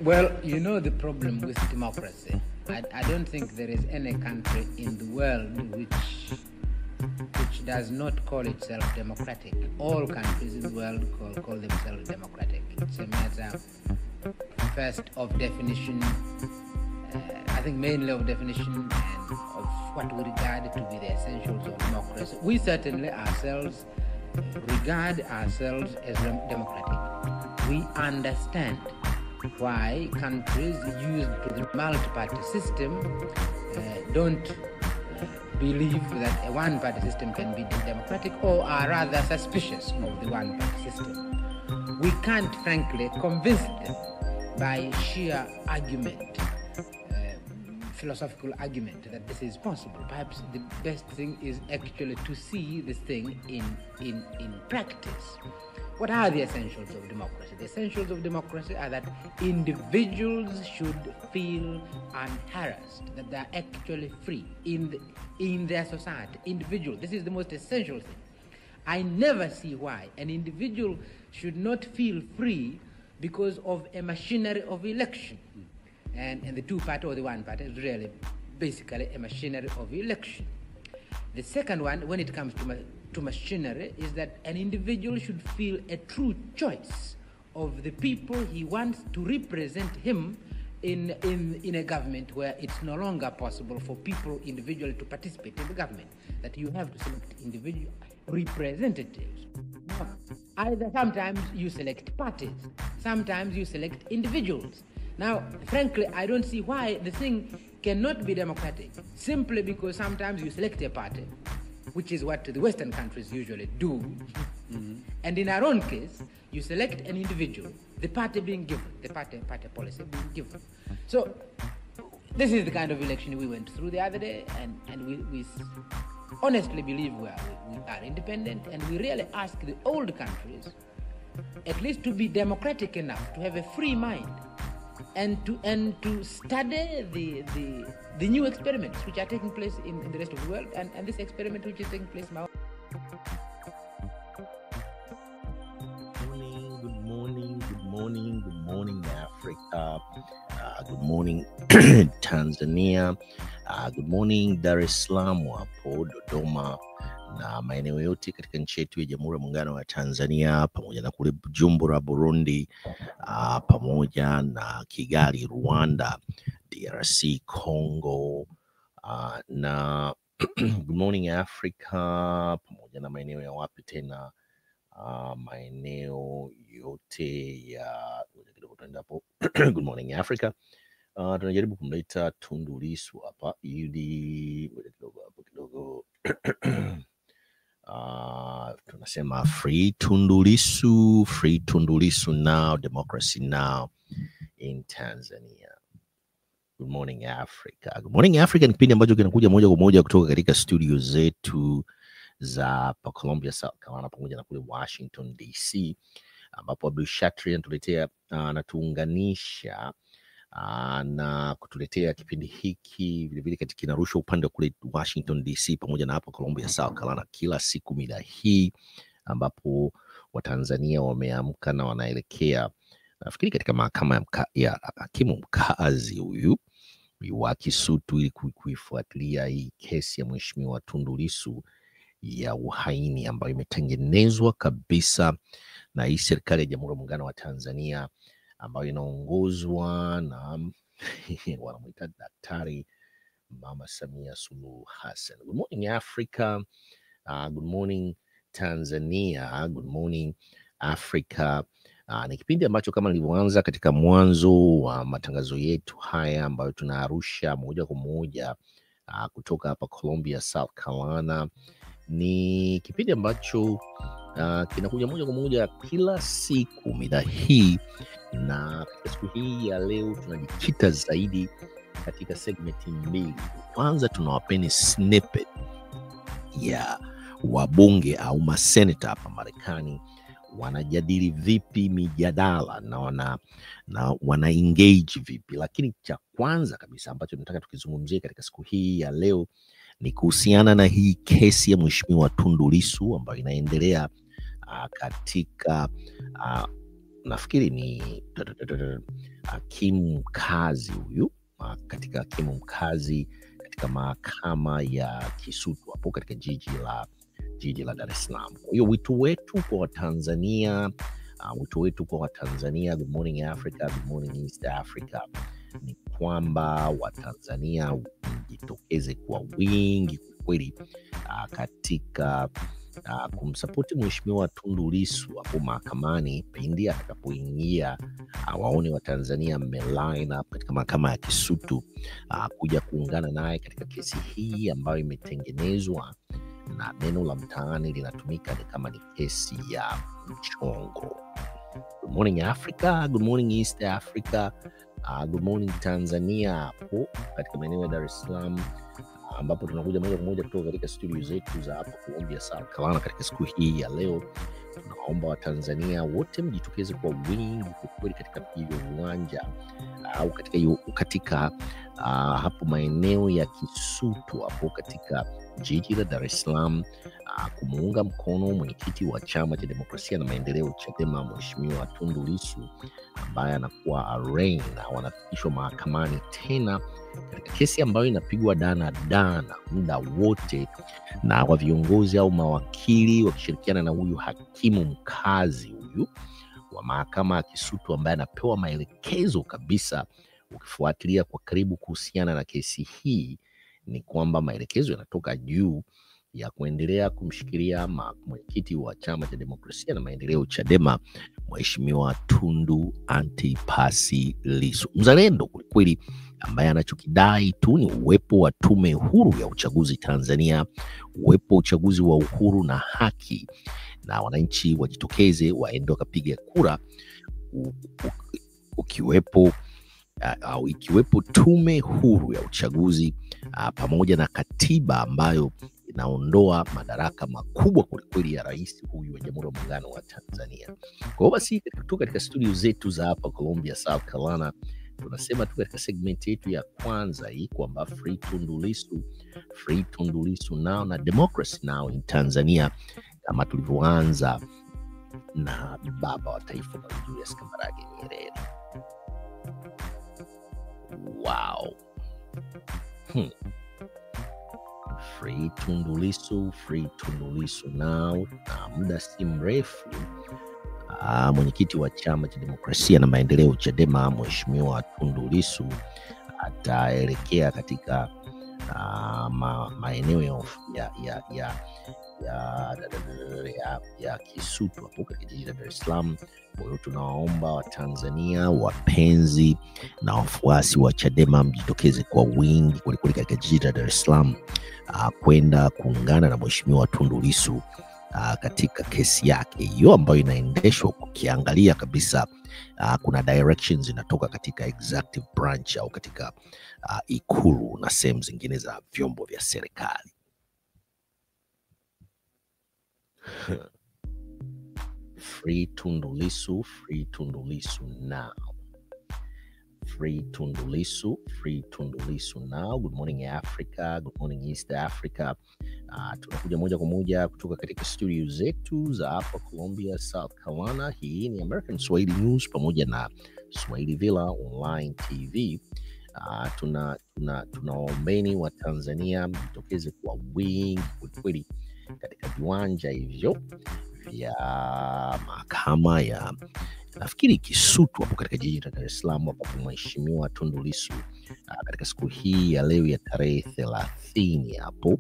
Well, you know the problem with democracy. I don't think there is any country in the world which does not call itself democratic. All countries in the world call themselves democratic. It's a matter first of definition, I think mainly of definition and of what we regard to be the essentials of democracy. We certainly ourselves regard ourselves as democratic. We understand why countries used to the multi-party system don't believe that a one-party system can be democratic, or are rather suspicious of the one-party system. We can't, frankly, convince them by sheer argument, philosophical argument, that this is possible. Perhaps the best thing is actually to see this thing in practice. What are the essentials of democracy? The essentials of democracy are that individuals should feel unharassed, that they are actually free in their society. Individual, this is the most essential thing. I never see why an individual should not feel free because of a machinery of election. And the two-party or the one-party is really basically a machinery of election. The second one, when it comes to machinery, is that an individual should feel a true choice of the people he wants to represent him in a government where it's no longer possible for people individually to participate in the government, that you have to select individual representatives. Now, either sometimes you select parties, sometimes you select individuals. Now, frankly, I don't see why the thing cannot be democratic, simply because sometimes you select a party, which is what the Western countries usually do. Mm-hmm. And in our own case, you select an individual, the party being given, the party policy being given. So this is the kind of election we went through the other day, and we honestly believe we are independent, and we really ask the old countries at least to be democratic enough, to have a free mind, and to study the new experiments which are taking place in the rest of the world, and this experiment which is taking place now. Good morning, Africa. Good morning, Tanzania. Good morning, Dar es Salaam, hapo Dodoma na maeneo yote katika nchi yetu ya Jamhuri ya Muungano wa Tanzania, pamoja na kule Bujumbura, Burundi, pamoja na Kigali, Rwanda, DRC, Congo, na good morning Africa, pamoja na maeneo ya wapi tena, maeneo yote ya good morning Africa. Tunajaribu kumleta Tundu Lissu hapa ili kidogo tunasema free Tundu Lissu now, democracy now in Tanzania. Good morning Africa. Good morning Africa ni kipindi ambacho kinakuja moja kwa moja kutoka katika studio zetu za Columbia, South Carolina, pamoja na kule Washington DC, ambapo Abdul Shatri anatuletea anatuunganisha na kutuletea kipindi hiki vile vile katika kinarushwa upande wa kule Washington DC pamoja na hapa Columbia, South Carolina, kila siku mida hii, ambapo Watanzania wameamka na wanaelekea nafikiri katika mahakama ya hakimu mkazi huyu wa Kisutu ili kuifuatilia hii kesi ya Mheshimiwa Tundu Lissu ya uhaini ambayo imetengenezwa kabisa na hii serikali ya Jamhuri ya Muungano wa Tanzania, ambayo inaongozwa na wanamuita Daktari Mama Samia Suluhu Hassan. Good morning Africa. Good morning Tanzania. Good morning Africa. Ni kipindi ambacho kama nilivyoanza katika mwanzo wa matangazo yetu haya, ambayo tunarusha moja kwa moja kutoka hapa Columbia, South Carolina. Ni kipindi ambacho kinakuja moja kwa moja kila siku mida hii, na katika siku hii ya leo tunajikita zaidi katika segmenti mbili. Kwanza tunawapeni snippet ya wabunge au maseneta hapa Marekani wanajadili vipi mijadala na wana engage vipi. Lakini cha kwanza kabisa ambacho nataka tukizungumzie katika siku hii ya leo ni kuhusiana na hii kesi ya Mheshimiwa Tundu Lissu ambayo inaendelea katika nafikiri ni hakimu mkazi huyu, katika hakimu mkazi katika mahakama ya Kisutu hapo katika jiji la Dar es Salaam. Kwa hiyo wito wetu kwa Watanzania, good morning Africa, good morning East Africa, ni kwamba Watanzania mjitokeze kwa wingi kweli katika kumsapoti Mheshimiwa Tundu Lissu hapo mahakamani pindi atakapoingia, waone Watanzania line up katika mahakama ya Kisutu kuja kuungana naye katika kesi hii ambayo imetengenezwa na neno la mtaani linatumika ni kama ni kesi ya mchongo. Good morning Africa, good morning East Africa, good morning Tanzania hapo katika maeneo ya Dar es Salaam, ambapo tunakuja moja kwa moja kutoka katika studio zetu za hapa Colombia, South Carolina. Katika siku hii ya leo tunaomba Watanzania wote mjitokeze kwa wingi kweli katika hiyo uwanja au katika hapo maeneo ya Kisutu hapo katika jiji la Dar es Salaam kumuunga mkono mwenyekiti wa Chama cha Demokrasia na Maendeleo Chadema Mheshimiwa Tundu Lissu ambaye anakuwa arraigned na wanafikishwa mahakamani tena katika kesi ambayo inapigwa dana muda wote na wa viongozi au mawakili wakishirikiana na huyu hakimu mkazi huyu wa mahakama ya Kisutu ambaye anapewa maelekezo kabisa. Ukifuatilia kwa karibu kuhusiana na kesi hii ni kwamba maelekezo yanatoka juu ya kuendelea kumshikilia mwenyekiti wa Chama cha Demokrasia na Maendeleo Chadema Mheshimiwa Tundu Antipasi Lissu, mzalendo kweli, ambaye anachokidai tu ni uwepo wa tume huru ya uchaguzi Tanzania, uwepo wa uchaguzi wa uhuru na haki, na wananchi wajitokeze waende wakapiga kura, ikiwepo tume huru ya uchaguzi pamoja na katiba ambayo inaondoa madaraka makubwa kweli ya rais huyu wa Jamhuri ya Muungano wa Tanzania. Kwa hiyo basi kutoka katika studio zetu za hapa Colombia, South Carolina, tunasema tu katika segment yetu ya kwanza hii kwamba free Tundu Lissu now na democracy now in Tanzania, kama tulivyoanza na baba wa taifa Julius Kambarage Nyerere. Wow. Free Tundu Lissu now. Muda si mrefu mwenyekiti wa Chama cha Demokrasia na Maendeleo Chadema Mheshimiwa Tundu Lissu ataelekea katika maeneo ya Kisutu hapo katika jiji la Dar es Salaam. Kwa hiyo tunawaomba Watanzania wapenzi na wafuasi wa Chadema mjitokeze kwa wingi kweli katika jiji la Dar es Salaam kwenda kuungana na Mheshimiwa Tundu Lissu katika kesi yake hiyo ambayo inaendeshwa. Ukiangalia kabisa kuna directions zinatoka katika executive branch au katika Ikulu na sehemu zingine za vyombo vya serikali. Free Tundu Lissu now. Free Tundu Lissu now. Good morning Africa, good morning East Africa. Tunakuja moja kwa moja kutoka katika studio zetu za hapa Colombia, South Carolina. Hii ni American Swahili News pamoja na Swahili Villa Online TV. Tunaombeni wa Tanzania mjitokeze kwa wingi kweli katika viwanja hivyo vya mahakama ya nafikiri Kisutu hapo katika jiji la Dar es Salaam, ambapo Mheshimiwa Tundu Lissu katika siku hii ya leo ya tarehe 30 hapo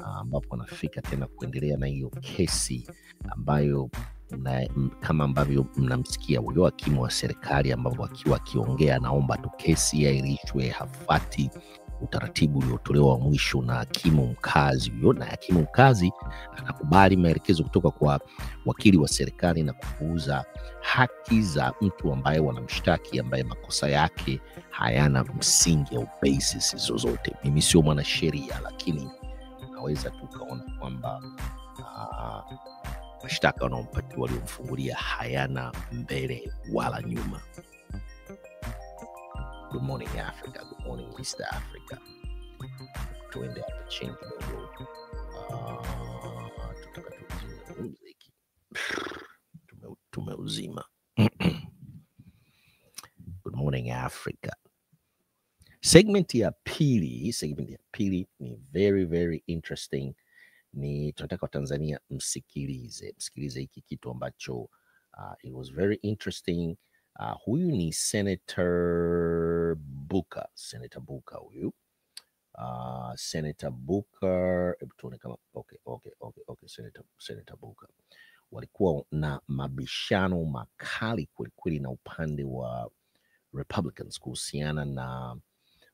ambapo anafika tena kuendelea na hiyo kesi ambayo kama ambavyo mnamsikia huyo hakimu wa serikali ambapo akiwa akiongea naomba tu kesi iahirishwe, hafati utaratibu uliotolewa wa mwisho na hakimu mkazi huyo, na hakimu mkazi anakubali maelekezo kutoka kwa wakili wa serikali na kupuuza haki za mtu ambaye wanamshtaki, ambaye makosa yake hayana msingi au basis zozote. Mimi sio mwanasheria, lakini naweza tu kaona kwamba mashtaka waliomfungulia hayana mbele wala nyuma. Good morning Africa, good morning East Africa. Tuende hapa chini kidogo. Tutaka tuzime muziki. Tumeuzima. morning Africa. Segment ya pili ni very very interesting. Ni tunataka Tanzania msikilize hiki kitu ambacho it was very interesting. Huyu ni Senator Booker huyu. Senator Booker, tuone kama okay, Senator Booker walikuwa na mabishano makali kwelikweli na upande wa Republicans kuhusiana na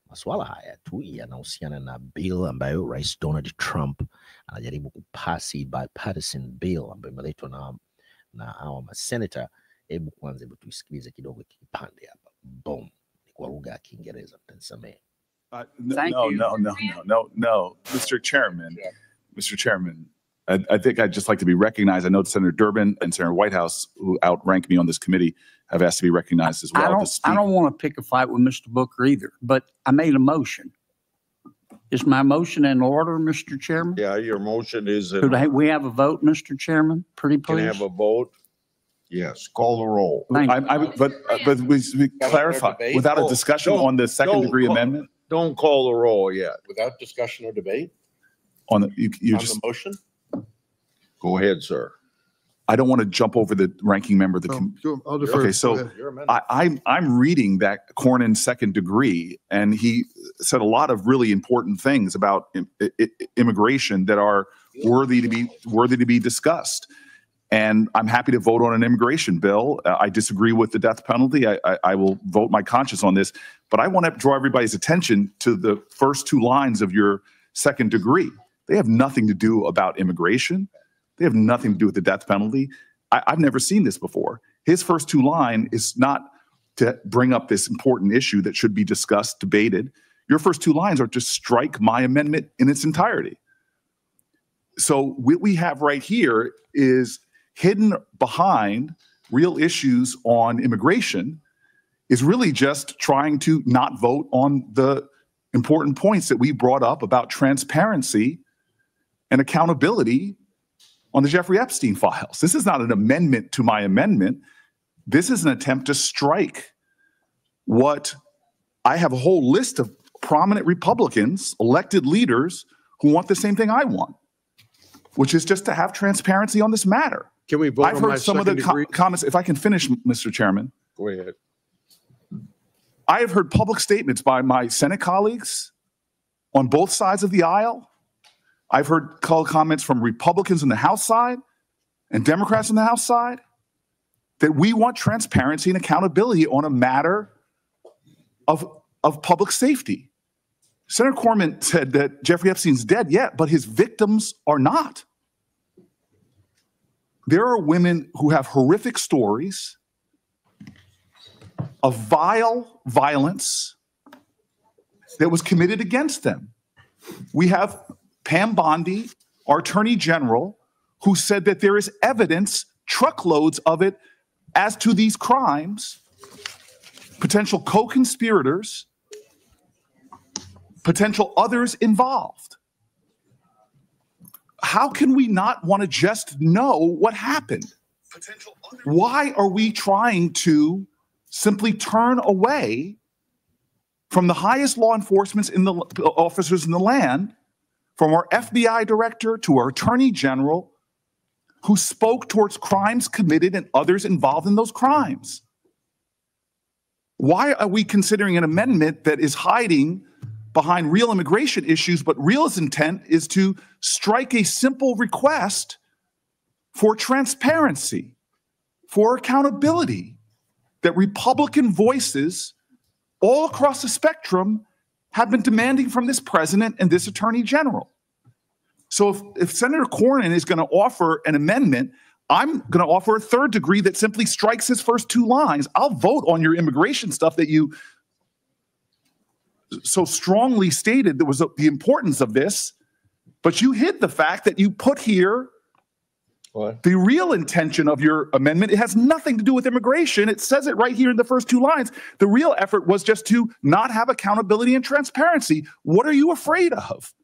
masuala haya tu yanahusiana na bill ambayo Rais Donald Trump anajaribu kupasi, bipartisan bill ambayo imeletwa na hawa masenata. Hebu kwanza tuisikilize kidogo kipande hapa. Boom, ni kwa lugha ya Kiingereza, mtanisamehe. No, Mr. Chairman. Yeah. Mr. Chairman, I think I'd just like to be recognized. I know Senator Durbin and Senator Whitehouse, who outrank me on this committee, have asked to be recognized as well. I don't want to pick a fight with Mr. Booker either, but I made a motion. Is my motion in order, Mr. Chairman? Yeah, your motion is. Could we have a vote, Mr. Chairman? Pretty please. Can I have a vote? Yes. Call the roll. But we clarify without a discussion on the second degree amendment. Don't call the roll yet. Without discussion or debate on the the motion. Go ahead, sir. I don't want to jump over the ranking member. I'll defer. Okay, so I'm reading that Cornyn second degree, and he said a lot of really important things about immigration that are worthy to be discussed. And I'm happy to vote on an immigration bill. I disagree with the death penalty. I will vote my conscience on this, but I want to draw everybody's attention to the first two lines of your second degree. They have nothing to do about immigration. They have nothing to do with the death penalty. I've never seen this before. His first two line is not to bring up this important issue that should be discussed, debated. Your first two lines are to strike my amendment in its entirety. So what we have right here is hidden behind real issues on immigration is really just trying to not vote on the important points that we brought up about transparency and accountability on the Jeffrey Epstein files. This is not an amendment to my amendment. This is an attempt to strike what I have a whole list of prominent Republicans, elected leaders, who want the same thing I want, which is just to have transparency on this matter. Can we vote I've on heard my some of the comments. If I can finish, Mr. Chairman. Go ahead. I have heard public statements by my Senate colleagues on both sides of the aisle. I've heard comments from Republicans on the House side and Democrats on the House side that we want transparency and accountability on a matter of public safety. Senator Cornyn said that Jeffrey Epstein's dead yet, but his victims are not. There are women who have horrific stories of vile violence that was committed against them. We have Pam Bondi, our Attorney General, who said that there is evidence, truckloads of it, as to these crimes, potential co-conspirators, potential others involved. How can we not want to just know what happened? Why are we trying to simply turn away from the highest law enforcement officers in the land, from our FBI director to our attorney general, who spoke towards crimes committed and others involved in those crimes? Why are we considering an amendment that is hiding behind real immigration issues, but real intent is to strike a simple request for transparency, for accountability, that Republican voices all across the spectrum have been demanding from this president and this attorney general? So if Senator Cornyn is going to offer an amendment, I'm going to offer a third degree that simply strikes his first two lines. I'll vote on your immigration stuff that you so strongly stated there was the importance of this, but you hid the fact that you put here the real intention of your amendment. It has nothing to do with immigration. It says it right here in the first two lines. The real effort was just to not have accountability and transparency. What are you afraid of?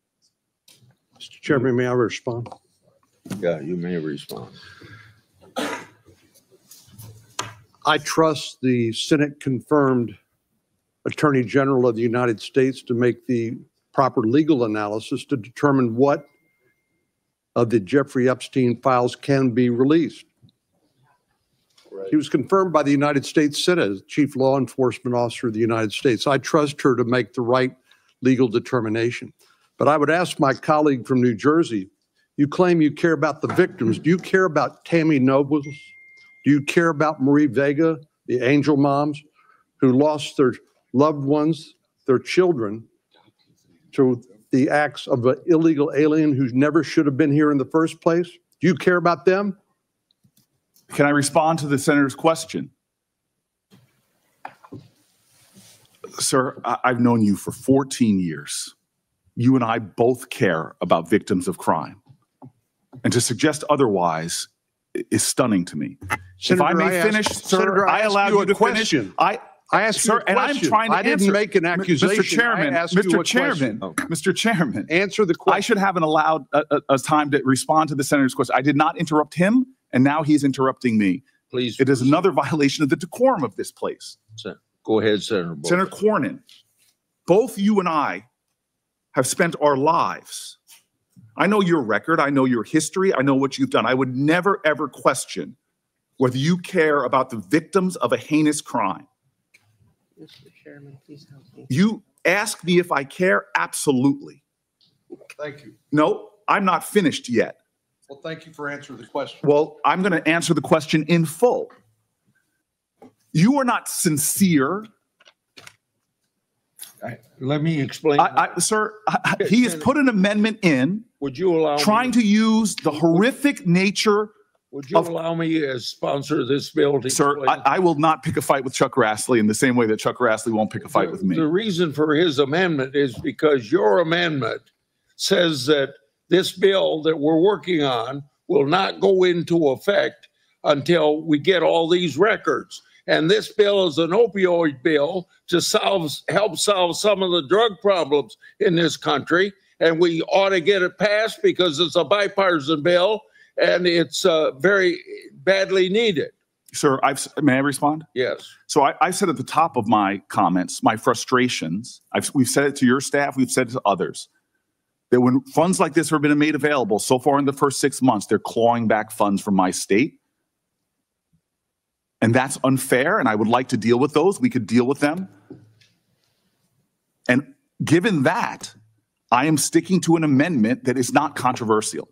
Mr. Chairman, may I respond? Yeah, you may respond. I trust the Senate confirmed Attorney General of the United States to make the proper legal analysis to determine what of the Jeffrey Epstein files can be released. Right. She was confirmed by the United States Senate as Chief Law Enforcement Officer of the United States. I trust her to make the right legal determination. But I would ask my colleague from New Jersey, you claim you care about the victims. Do you care about Tammy Nobles? Do you care about Marie Vega, the angel moms who lost their loved ones, their children, to the acts of an illegal alien who never should have been here in the first place? Do you care about them? Can I respond to the senator's question? Sir, I've known you for 14 years. You and I both care about victims of crime. And to suggest otherwise is stunning to me. Senator, if I may finish, sir, I allow you to finish. I asked you a question. And I'm trying to I didn't answer. make an accusation. Mr. Chairman, Mr. Chairman, answer the question. I should have allowed us time to respond to the senator's question. I did not interrupt him, and now he's interrupting me. Please. It is another violation of the decorum of this place. Go ahead, Senator Bush. Senator Cornyn, both you and I have spent our lives. I know your record. I know your history. I know what you've done. I would never, ever question whether you care about the victims of a heinous crime. Mr. Chairman, please help me. You ask me if I care? Absolutely. Thank you. No, I'm not finished yet. Well, thank you for answering the question. Well, I'm going to answer the question in full. You are not sincere. Let me explain. Sir, he has put an amendment in. Would you allow trying to use the horrific nature. Would you allow me as sponsor of this bill to Sir, I will not pick a fight with Chuck Grassley in the same way that Chuck Grassley won't pick a fight with me. The reason for his amendment is because your amendment says that this bill that we're working on will not go into effect until we get all these records. And this bill is an opioid bill to help solve some of the drug problems in this country. And we ought to get it passed because it's a bipartisan bill and it's very badly needed. Sir, may I respond? Yes. So I said at the top of my comments, my frustrations, we've said it to your staff, we've said it to others, that when funds like this have been made available so far in the first 6 months, they're clawing back funds from my state. And that's unfair, and I would like to deal with those. We could deal with them. And given that, I am sticking to an amendment that is not controversial.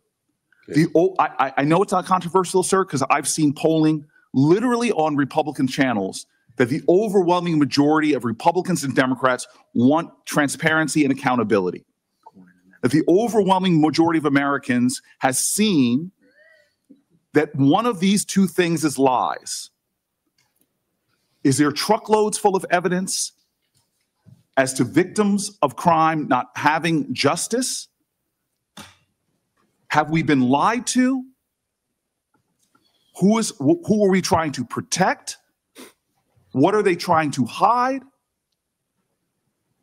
Okay. I know it's not controversial, sir, because I've seen polling literally on Republican channels that the overwhelming majority of Republicans and Democrats want transparency and accountability. That the overwhelming majority of Americans has seen that one of these two things is lies. Is there truckloads full of evidence as to victims of crime not having justice? Have we been lied to? Who are we trying to protect? What are they trying to hide?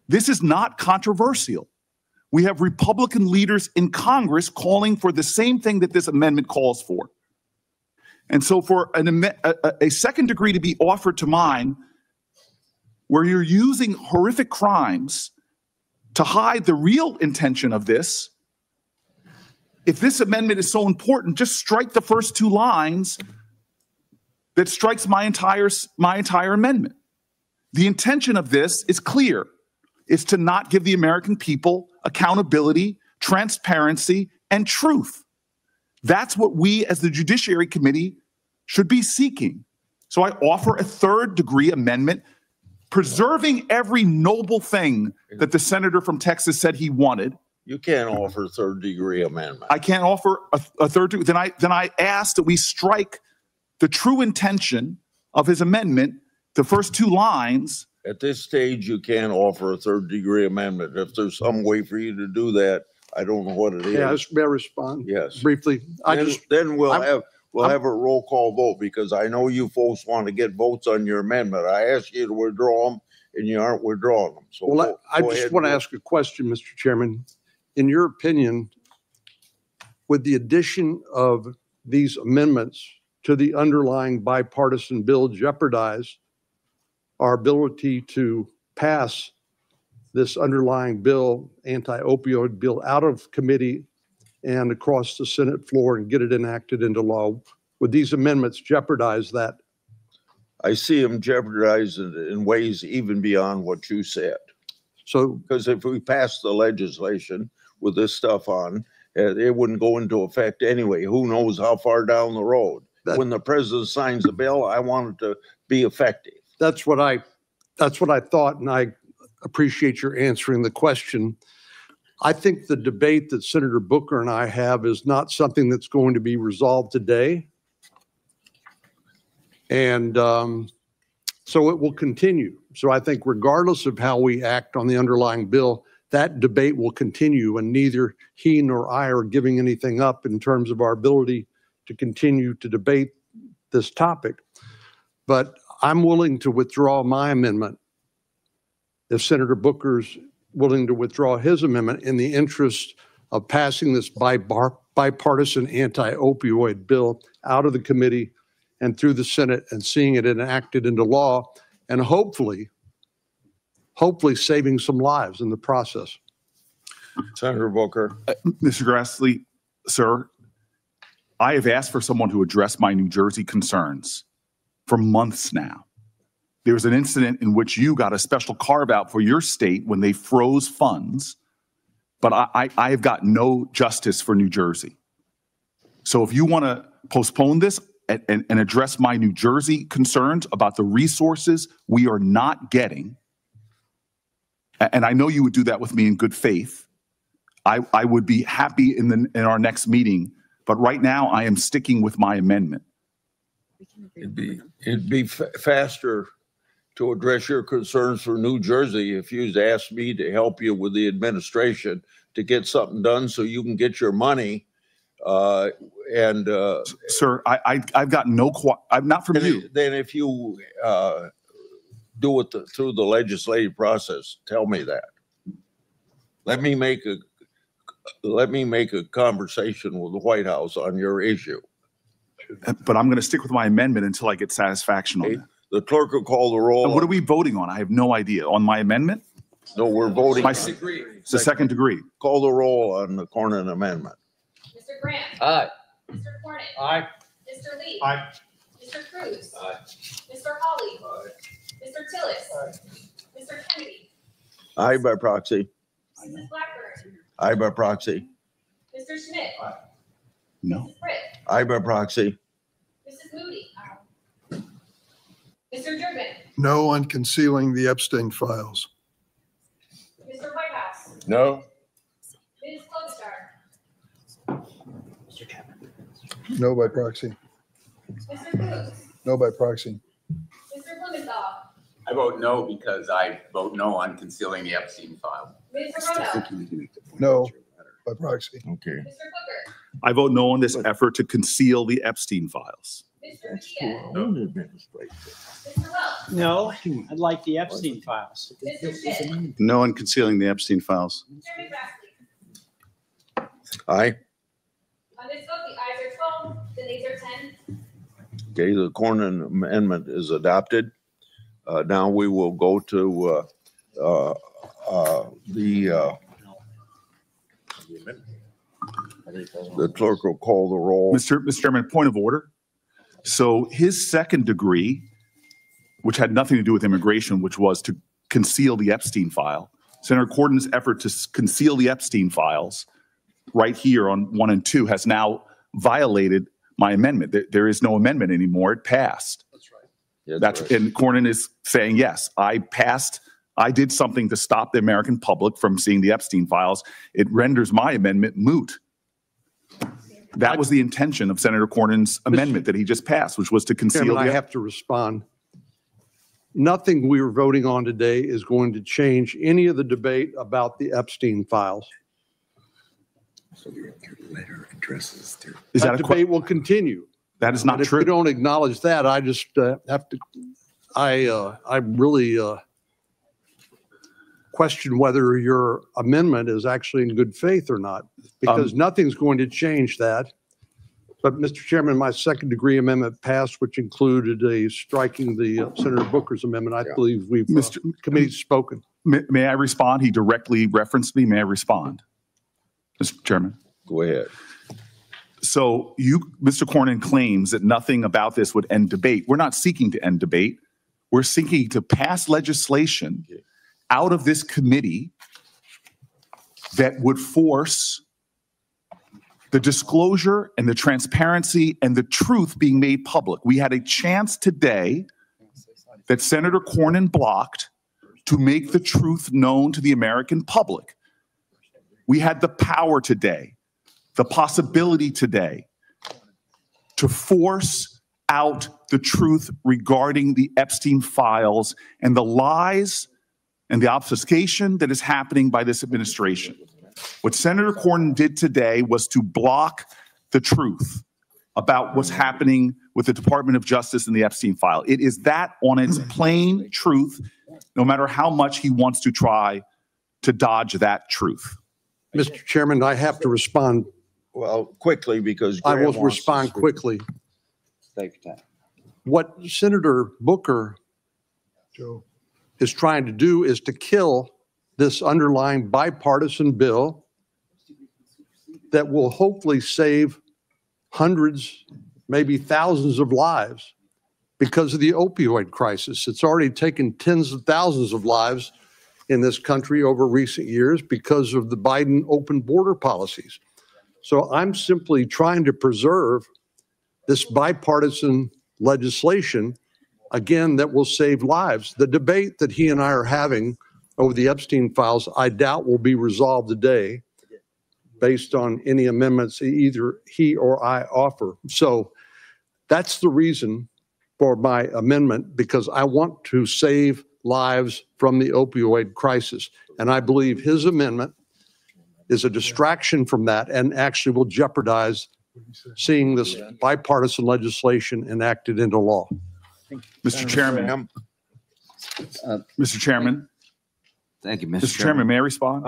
This is not controversial. We have Republican leaders in Congress calling for the same thing that this amendment calls for. And so for a second degree to be offered to mine, where you're using horrific crimes to hide the real intention of this, if this amendment is so important, just strike the first two lines that strikes my entire amendment. The intention of this is clear. It's to not give the American people accountability, transparency, and truth. That's what we as the Judiciary Committee should be seeking. So I offer a third degree amendment, preserving every noble thing that the senator from Texas said he wanted. You can't offer a third degree amendment. I can't offer a third degree. Then I ask that we strike the true intention of his amendment, the first two lines. At this stage, you can't offer a third degree amendment. If there's some way for you to do that, I don't know what it is. Yeah, may I respond? Yes. Briefly. Then we'll have a roll call vote because I know you folks want to get votes on your amendment. I asked you to withdraw them and you aren't withdrawing them. So well, I just want to ask a question, Mr. Chairman. In your opinion, with the addition of these amendments to the underlying bipartisan bill jeopardize our ability to pass this underlying bill, anti-opioid bill, out of committee and across the Senate floor and get it enacted into law? Would these amendments jeopardize that? I see them jeopardize it in ways even beyond what you said. So, Because if we pass the legislation with this stuff on, it wouldn't go into effect anyway. Who knows how far down the road? When the president signs the bill, I want it to be effective. that's what I thought, and I appreciate your answering the question. I think the debate that Senator Booker and I have is not something that's going to be resolved today. And so it will continue. So I think regardless of how we act on the underlying bill, that debate will continue, and neither he nor I are giving anything up in terms of our ability to continue to debate this topic. But I'm willing to withdraw my amendment if Senator Booker's willing to withdraw his amendment in the interest of passing this bipartisan anti-opioid bill out of the committee and through the Senate and seeing it enacted into law, and hopefully saving some lives in the process. Senator Booker. Mr. Grassley, sir, I have asked for someone to address my New Jersey concerns for months now. There was an incident in which you got a special carve out for your state when they froze funds, but I have got no justice for New Jersey. So if you want to postpone this and address my New Jersey concerns about the resources we are not getting, and I know you would do that with me in good faith, I would be happy in our next meeting, but right now I am sticking with my amendment. It'd be faster to address your concerns for New Jersey if you'd asked me to help you with the administration to get something done so you can get your money. Sir, I've got no, I'm not from you. Then if you do it through the legislative process, tell me that. Let me make a conversation with the White House on your issue. But I'm going to stick with my amendment until I get satisfaction on that. The clerk will call the roll. And what are we voting on? I have no idea. On my amendment? No, we're voting. It's the second degree. Call the roll on the Cornyn amendment. Mr. Grant. Aye. Mr. Cornyn. Aye. Mr. Lee. Aye. Mr. Cruz. Aye. Mr. Hawley. Mr. Tillis. Mr. Kennedy. Aye by proxy. Mrs. Blackburn. Aye by proxy. Mr. Schmidt. No. Mrs. Britt. Aye by proxy. Mrs. Moody. Mr. Durbin. No on concealing the Epstein files. Mr. Whitehouse. No. Ms. Klobuchar. No by proxy. Mr. Cruz. No by proxy. Mr. Blumenthal. I vote no because I vote no on concealing the Epstein file. Ms. Roto. No by proxy. Okay. Mr. Booker. I vote no on this effort to conceal the Epstein files. Mr. Medina. No. Mr. Welch. No, I'd like the Epstein files. Mr. Schitt. No on concealing the Epstein files. Chairman Grassley. Aye. On this vote, the ayes are 12, the nays are 10. Okay, the Cornyn amendment is adopted. Now we will go to the clerk will call the roll. Mr. Chairman, point of order. So his second degree, which had nothing to do with immigration, which was to conceal the Epstein file, Senator Cornyn's effort to conceal the Epstein files right here on 1 and 2 has now violated my amendment. There is no amendment anymore. It passed. That's right. That's right. And Cornyn is saying, yes, I did something to stop the American public from seeing the Epstein files. It renders my amendment moot. That was the intention of Senator Cornyn's amendment that he just passed, which was to conceal. Chairman, I have to respond. Nothing we are voting on today is going to change any of the debate about the Epstein files. So your letter addresses their. That debate will continue. That is not and true. If you don't acknowledge that, I just have to. I really question whether your amendment is actually in good faith or not, because nothing's going to change that. But Mr. Chairman, my second degree amendment passed, which included striking the Senator Booker's amendment. I believe we've committee's spoken. May I respond? He directly referenced me. May I respond? Mr. Chairman. Go ahead. So Mr. Cornyn claims that nothing about this would end debate. We're not seeking to end debate. We're seeking to pass legislation out of this committee that would force the disclosure and the transparency and the truth being made public. We had a chance today that Senator Cornyn blocked to make the truth known to the American public. We had the power today, the possibility today, to force out the truth regarding the Epstein files and the lies and the obfuscation that is happening by this administration. What Senator Cornyn did today was to block the truth about what's happening with the Department of Justice and the Epstein file. It is that on its plain truth, no matter how much he wants to try to dodge that truth. Mr. Chairman, I have to respond. Well, quickly, because I Graham will wants to respond speak. quickly. Take your time. What Senator Booker is trying to do is to kill this underlying bipartisan bill that will hopefully save hundreds, maybe thousands of lives because of the opioid crisis. It's already taken tens of thousands of lives in this country over recent years because of the Biden open border policies. So I'm simply trying to preserve this bipartisan legislation, again, that will save lives. The debate that he and I are having over the Epstein files, I doubt will be resolved today based on any amendments either he or I offer. So that's the reason for my amendment, because I want to save lives from the opioid crisis. And I believe his amendment is a distraction from that and actually will jeopardize seeing this bipartisan legislation enacted into law. Mr. Chairman. Mr. Chairman. Thank you, Mr. Mr. Chairman, may I respond?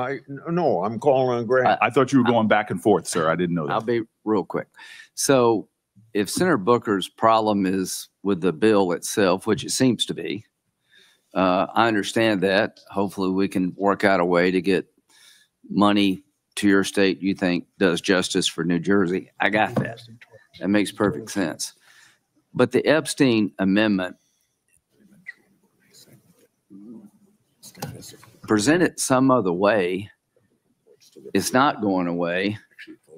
No, I'm calling on Graham. I thought you were going back and forth, sir. I didn't know that. I'll be real quick. So if Senator Booker's problem is with the bill itself, which it seems to be, I understand that. Hopefully we can work out a way to get money to your state you think does justice for New Jersey. I got that. That makes perfect sense. But the Epstein amendment presented some other way. It's not going away.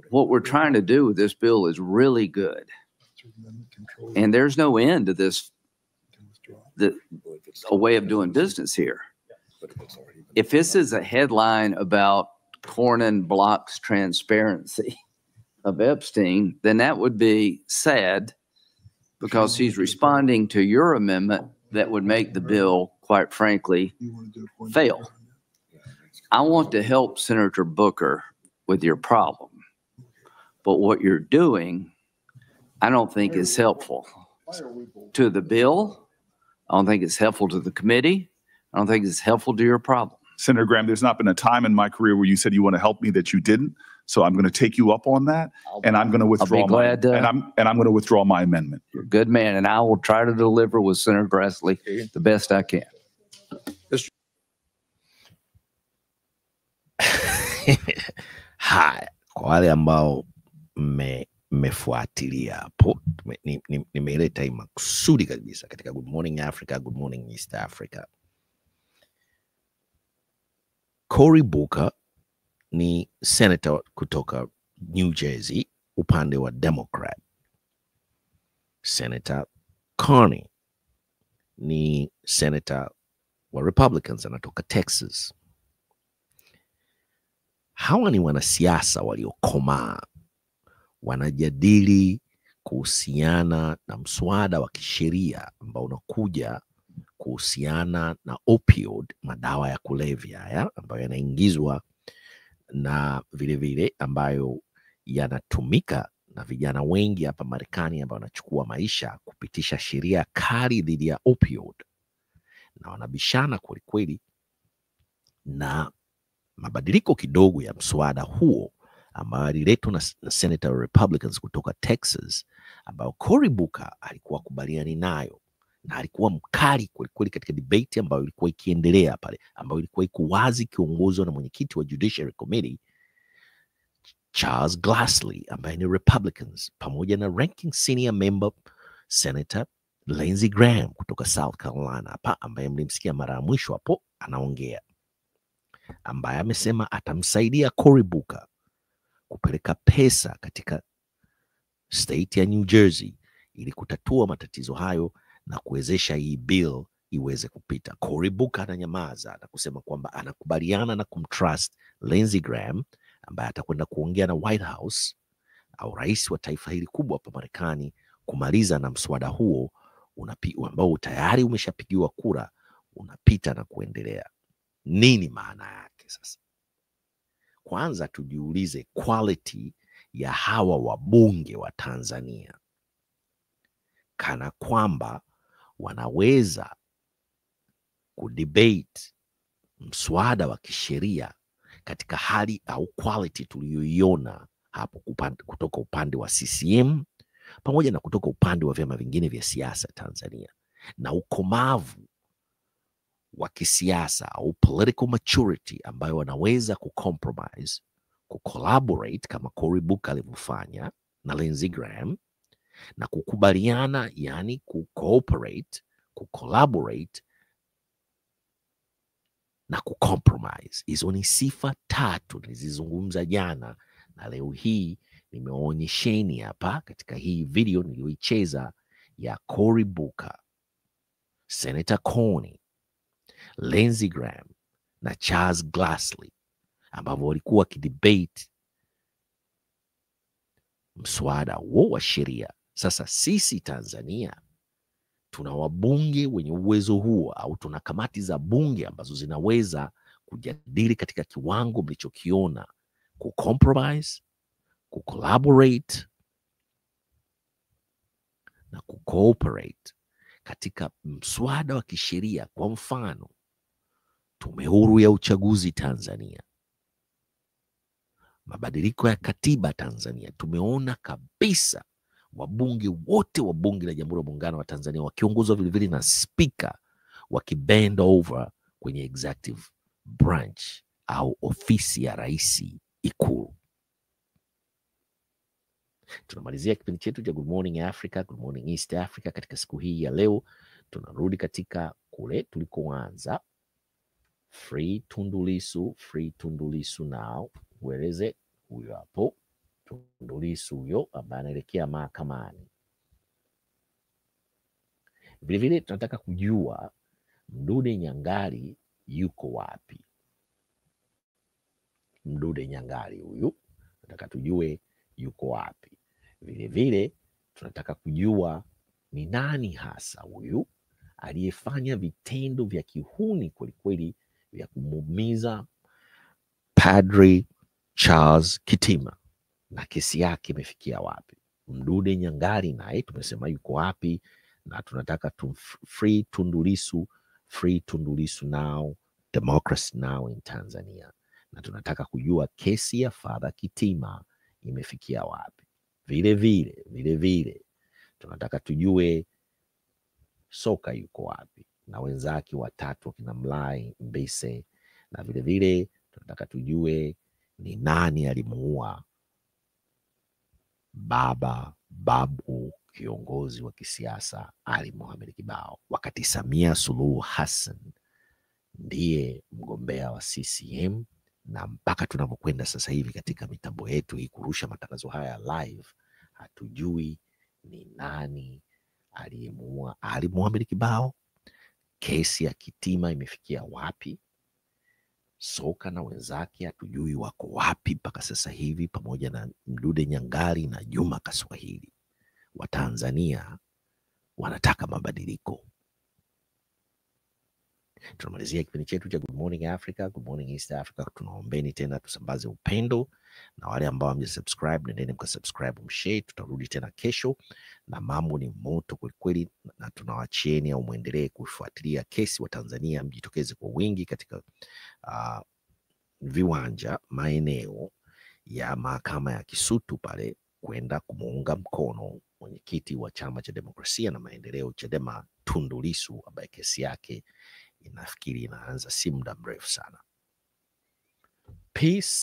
What we're trying to do with this bill is really good. And there's no end to this, a way of doing business here. If this is a headline about Cornyn blocks transparency of Epstein, then that would be sad because he's responding to your amendment that would make the bill, quite frankly, fail. I want to help Senator Booker with your problem, but what you're doing, I don't think is helpful to the bill. I don't think it's helpful to the committee. I don't think it's helpful to your problem. Senator Graham, there's not been a time in my career where you said you want to help me that you didn't. So I'm going to take you up on that, and I'm going to withdraw I'm going to withdraw my amendment. You're a good man, and I will try to deliver with Senator Grassley the best I can. Haya, kwa wale ambao mmefuatilia hapo, nimeleta hii makusudi kabisa katika Good Morning Africa, Good Morning East Africa. Cory Booker ni senator kutoka New Jersey upande wa Democrat. Senator Carney ni senator wa Republicans, anatoka Texas. Hawa ni wanasiasa waliokomaa, wanajadili kuhusiana na mswada wa kisheria ambao unakuja kuhusiana na opioid, madawa ya kulevya haya ambayo yanaingizwa na vile vile ambayo yanatumika na vijana wengi hapa Marekani ambao wanachukua maisha kupitisha sheria kali dhidi ya opioid, na wanabishana kweli kweli. Na mabadiliko kidogo ya mswada huo ambayo aliletwa na Senator wa Republicans kutoka Texas, ambayo Cory Booker alikuwa kubaliani nayo na alikuwa mkali kwelikweli katika debate ambayo ilikuwa ikiendelea pale, ambayo ilikuwa iko wazi ikiongozwa na mwenyekiti wa Judiciary Committee Charles Grassley ambaye ni Republicans, pamoja na ranking senior member Senator Lindsey Graham kutoka South Carolina hapa, ambaye mlimsikia mara ya mwisho hapo anaongea, ambaye amesema atamsaidia Cory Booker kupeleka pesa katika state ya New Jersey ili kutatua matatizo hayo na kuwezesha hii bill iweze kupita. Cory Booker ananyamaza na kusema kwamba anakubaliana na kumtrust Lindsey Graham ambaye atakwenda kuongea na White House au rais wa taifa hili kubwa hapa Marekani kumaliza na mswada huo ambao tayari umeshapigiwa kura, unapita na kuendelea. Nini maana yake sasa? Kwanza tujiulize quality ya hawa wabunge wa Tanzania, kana kwamba wanaweza kudebate mswada wa kisheria katika hali au quality tuliyoiona hapo kutoka upande wa CCM pamoja na kutoka upande wa vyama vingine vya siasa Tanzania, na ukomavu wa kisiasa au political maturity ambayo wanaweza kucompromise, kucollaborate kama Cory Booker alivyofanya na Lindsey Graham, na kukubaliana, yani kucooperate, kucollaborate na kucompromise. Hizo ni sifa tatu nilizizungumza jana, na leo hii nimeonyesheni hapa katika hii video niliyoicheza ya Cory Booker, Senator Coney, Lindsey Graham na Charles Grassley, ambao walikuwa wakidebate mswada huo wa sheria. Sasa sisi Tanzania tuna wabunge wenye uwezo huo, au tuna kamati za bunge ambazo zinaweza kujadili katika kiwango mlichokiona, kucompromise, kucollaborate na kucooperate katika mswada wa kisheria. Kwa mfano, tume huru ya uchaguzi Tanzania, mabadiliko ya katiba Tanzania. Tumeona kabisa wabunge wote wa bunge la Jamhuri ya Muungano wa Tanzania wakiongozwa vilevile na spika wakibend over kwenye executive branch au ofisi ya rais Ikulu. Tunamalizia kipindi chetu cha Good Morning Africa, Good Morning East Africa katika siku hii ya leo. Tunarudi katika kule tulikoanza. Free Tundu Lissu, free Tundu Lissu now. Where is it? Huyo hapo Tundu Lissu huyo ambaye anaelekea mahakamani. Vilevile tunataka kujua Mdude Nyangali yuko wapi. Mdude Nyangali huyu tunataka tujue yuko wapi. Vilevile tunataka kujua ni nani hasa huyu aliyefanya vitendo vya kihuni kwelikweli vya kumuumiza Padri Charles Kitima, na kesi yake imefikia wapi. Mdude Nyangali naye tumesema yuko wapi, na tunataka free Tundu Lissu, free Tundu Lissu now, democracy now in Tanzania. Na tunataka kujua kesi ya Father Kitima imefikia wapi. Vile tunataka tujue Soka yuko wapi na wenzake watatu wakina Mlai Mbise, na vilevile tunataka tujue ni nani alimuua babu kiongozi wa kisiasa Ali Mohamed Kibao, wakati Samia Suluhu Hassan ndiye mgombea wa CCM. Na mpaka tunapokwenda sasa hivi katika mitambo yetu hii kurusha matangazo haya live, hatujui ni nani aliyemuua Ali Mohamed Kibao. Kesi ya Kitima imefikia wapi? Soka na wenzake hatujui wako wapi mpaka sasa hivi, pamoja na Mdude Nyangali na Juma Kaswahili. Watanzania wanataka mabadiliko. Tunamalizia kipindi chetu cha Good Morning Africa, Good Morning East Africa. Tunaombeni tena tusambaze upendo, na wale ambao hamjasubscribe nendeni mkasubscribe, mshare. Tutarudi tena kesho na mambo ni moto kwelikweli, na tunawachieni au muendelee kufuatilia kesi. Wa Tanzania mjitokeze kwa wingi katika viwanja, maeneo ya mahakama ya Kisutu pale kwenda kumuunga mkono mwenyekiti wa Chama cha Demokrasia na Maendeleo Chadema Tundu Lissu, ambaye kesi yake inafikiri inaanza si muda mrefu sana. Peace.